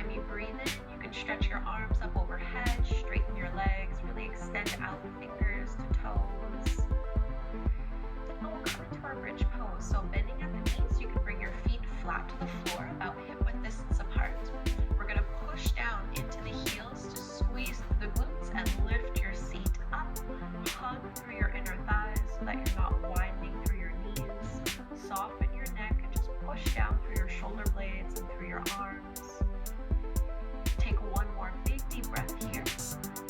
time you breathe in, you can stretch your arms up overhead, straighten your legs, really extend out fingers to toes. And we'll come into our bridge pose. So bending at the knees, you can bring your feet flat to the floor, about hip-width distance apart. We're going to push down into the heels to squeeze through the glutes and lift your seat up. Hug through your inner thighs so that you're not widening through your knees. Soften your neck and just push down through your shoulder blades and through your arms. Take one more big deep breath here,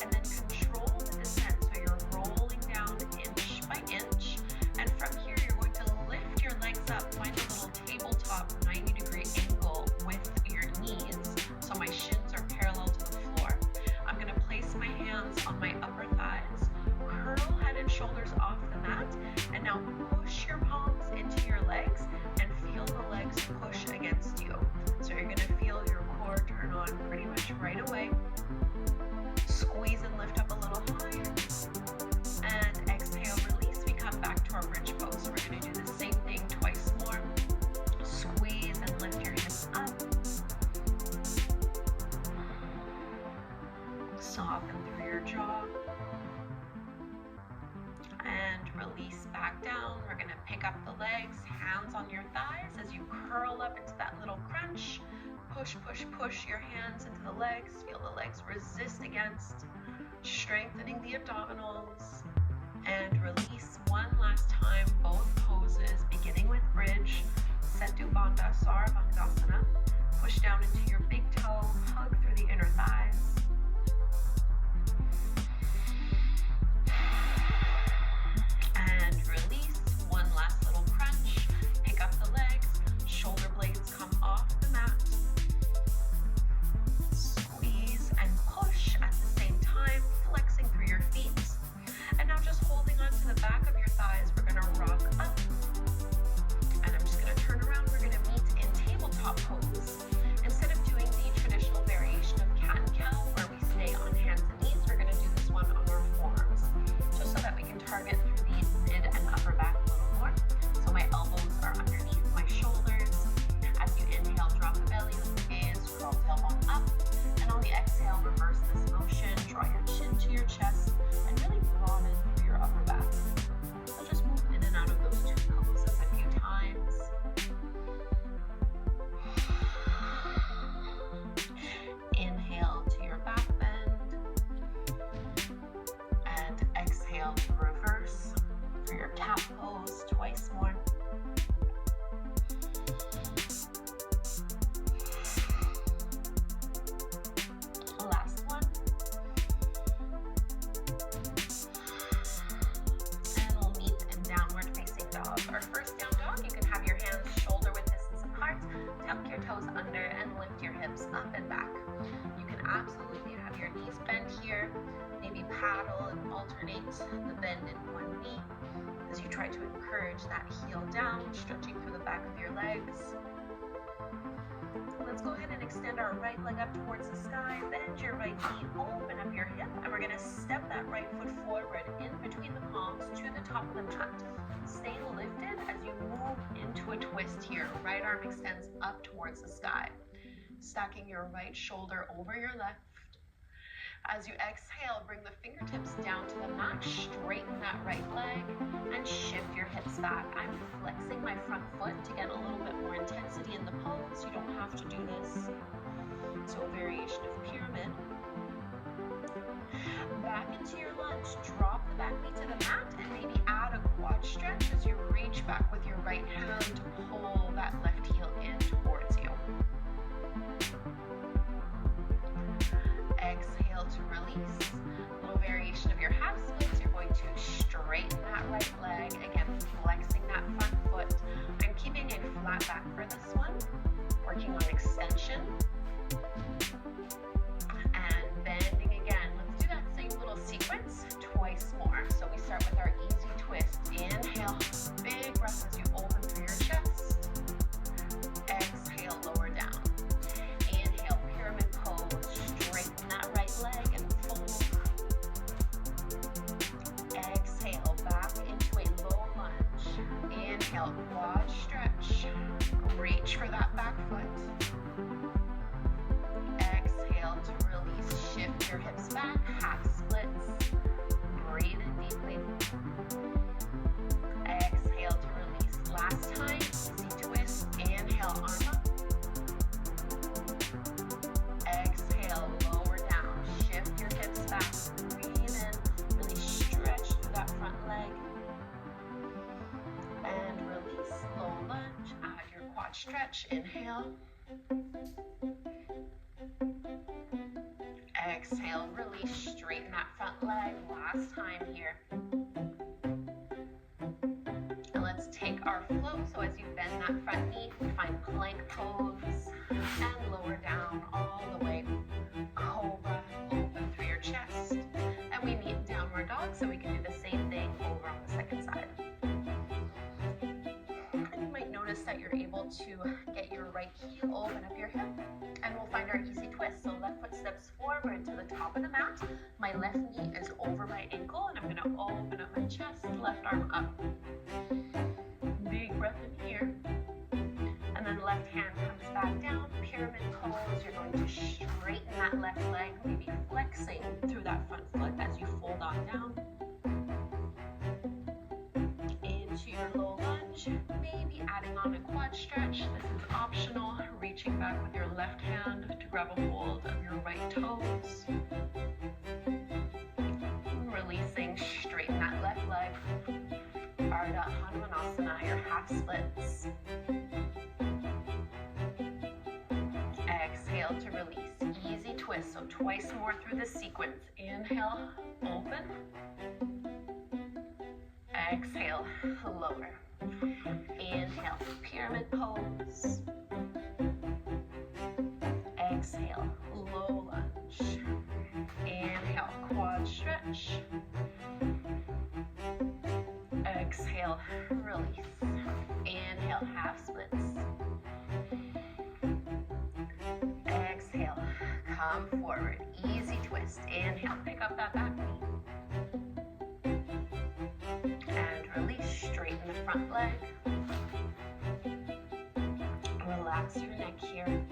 and then control the descent. So you're rolling down inch by inch, and from here you're going to lift your legs up, find a little tabletop 90-degree angle with your knees. So my shins are parallel to the floor. I'm going to place my hands on my upper thighs, curl head and shoulders off the mat, and now push your palms into your legs and feel the legs push against you. So you're going to feel your core turn on pretty much right away. Squeeze and lift up a little higher. And exhale, release. We come back to our bridge pose. So we're going to do the same thing twice more. Squeeze and lift your hips up. Soften through your jaw. And release back down. We're going to pick up the legs, hands on your thighs as you curl up into that little crunch. Push, push, push your hands into the legs. Feel the legs resist against, strengthening the abdominals. And release one last time, both poses, beginning with bridge, Setu Bandha Sarvangdasana. Push down into your big toe, hug through the inner thighs. And release, one last little crunch. Pick up the legs, shoulder blades come off the mat. Squeeze and push at the same time, flexing through your feet. And now just holding on to the back of your thighs, we're going to rock up. And I'm just going to turn around. We're going to meet in tabletop pose. Instead of doing the traditional variation of cat and cow, where we stay on hands and knees, we're going to do this one on our forearms, just so that we can target through the mid and upper back a little more. So my elbows are underneath my shoulders. As you inhale, drop the belly, lift the gaze, scroll tailbone up. And on the exhale, reverse this motion. Draw your chin to your chest and really broaden through your upper back. So just move in and out of those two poses a few times. Inhale to your back bend. And exhale to reverse for your cat pose twice more. Last one. And we'll meet in downward facing dog. Our first down dog, you can have your hands shoulder width distance apart, tuck your toes under and lift your hips up and back. You can absolutely have your knees bent here, maybe paddle and alternate the bend in one knee as you try to encourage that heel down, stretching through the back of your legs. Let's go ahead and extend our right leg up towards the sky, bend your right knee, open up your hip, and we're going to step that right foot forward in between the palms to the top of the mat. Stay lifted as you move into a twist here. Right arm extends up towards the sky. Stacking your right shoulder over your left. As you exhale, bring the fingertips down to the mat, straighten that right leg, and shift your hips back. I'm flexing my front foot to get a little bit more intensity in the pose. You don't have to do this. So a variation of pyramid. Back into your lunge, drop the back knee to the mat, and maybe add a quad stretch as you reach back with your right hand to pull that left heel in towards you. Exhale to release. A little variation of your half splits. You're going to straighten that right leg. Again, flexing that front foot. I'm keeping a flat back for this one. Working on extension. And bending again. Let's do that same little sequence twice more. So we start with our easy twist. Inhale. Big breath as you open through your chest. Take your hips back, half splits. Breathe in deeply. Exhale to release. Last time, easy twist. Inhale, arm up. Exhale, lower down. Shift your hips back. Breathe in. Really stretch through that front leg. And release. Low lunge. Add your quad stretch. Inhale. Exhale, release. Straighten that front leg. Last time here. And let's take our flow. So as you bend that front knee, find plank pose and lower down all the way. Cobra, open through your chest. And we meet in downward dog, so we can do the same thing over on the second side. And you might notice that you're able to get your right heel, open up your hip, and we'll find our easy twist. So left foot steps forward to the top of the mat. My left knee is over my ankle, and I'm going to open up my chest, left arm up. Big breath in here. And then left hand comes back down, pyramid pose. You're going to straighten that left leg, maybe flexing through that front foot as you fold on down. Into your low lunge, maybe adding on a quad stretch. This is optional. Reaching back with your left hand to grab a hold of your right toes. Releasing, straighten that left leg. Ardha Hanumanasana, your half splits. Exhale to release. Easy twist, so twice more through this sequence. Inhale, open. Exhale, lower. Inhale, pyramid pose. Exhale, low lunge. Inhale, quad stretch. Exhale, release. Inhale, half splits. Exhale, come forward. Easy twist. Inhale, pick up that back knee. And release, straighten the front leg. Relax your neck here.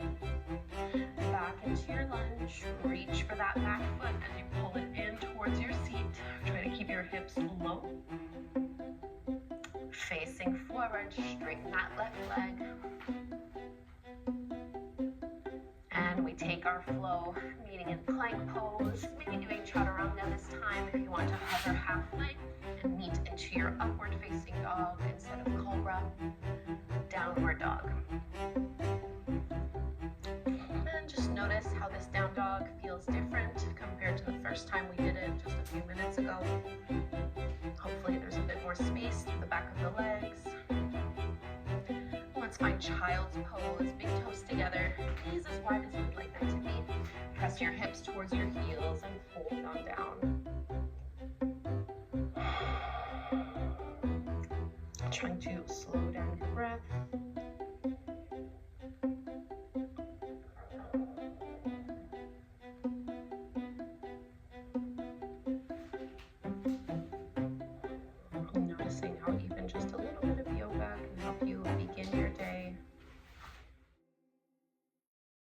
Back into your lunge. Reach for that back foot as you pull it in towards your seat. Try to keep your hips low. Facing forward, straighten that left leg. And we take our flow, meeting in plank pose, maybe doing chaturanga this time if you want to hover halfway and meet into your upward facing dog instead of cobra. Downward dog. And just notice how this down dog feels different compared to the first time we did it just a few minutes ago. Hopefully there's a bit more space through the back of the legs. Let's find child's pose, big toes together, knees as wide as you would like them to be. Press your hips towards your heels and fold on down. Trying to slow down